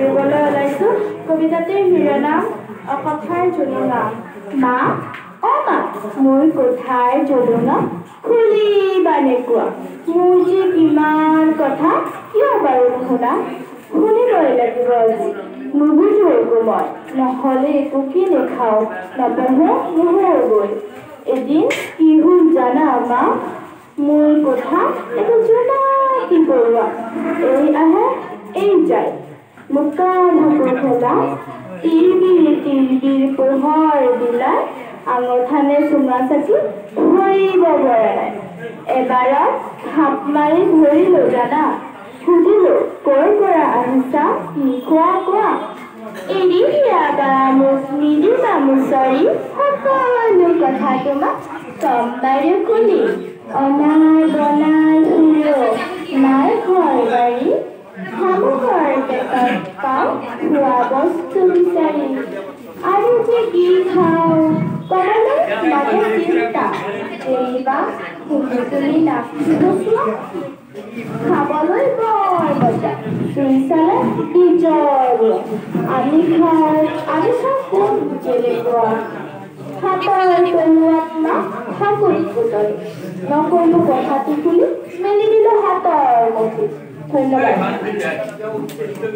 কৰিবলৈ ওলাইছোঁ কবিতাটিৰ শিৰোনাম অকথাৰ জোলনা। মা অ মা মোৰ কোঠাৰ জোলনা খুলিবানে কোৱা, মোৰ যে কিমান কথা কিয় বাৰু নুশুনা? শুনিবই লাগিব আজি, নুবুজো একো মই, নহ'লে একো কি নেখাওঁ, নপঢ়ো নুশুওগৈ। এদিন কি হ'ল জানা মা, মোৰ কথা একো জোনাকী পৰুৱা এই আহে এই যায়, মুকা ঢাকৰ খেলা তিৰবিৰ পোহৰ বিলাই, আঙঠানে চুমা চাকি ধৰিব পৰা নাই। এবাৰত হাপ মাৰি ধৰিলো জানা, সুধিলো ক'ৰ পৰা আহিছা কি খোৱা কোৱা? এৰি দিয়া বা মোক নিদিবা মুচৰি, সকলো কথা তোমাক কম বাৰু খুলি। অনাই বনাই ফুৰো নাই ঘৰ বাৰী, শামুকৰ পেটত পাওঁ খোৱা বস্তু বিচাৰি। আৰু যে কি খাওঁ ক'বলৈ লাগে চিন্তা, যেনিবা তুমি নাচিব চোৱা, খাবলৈ বৰ মজা, চুই চালে নিজৰ আমি খাওঁ কোন কেনেকুৱা। হাতৰ তলুৱাত না হাকুত পুতলি, নকৰিলো কথাটো খুলি মেলি দিলো হাতৰ মুঠি। ধন্যবাদ।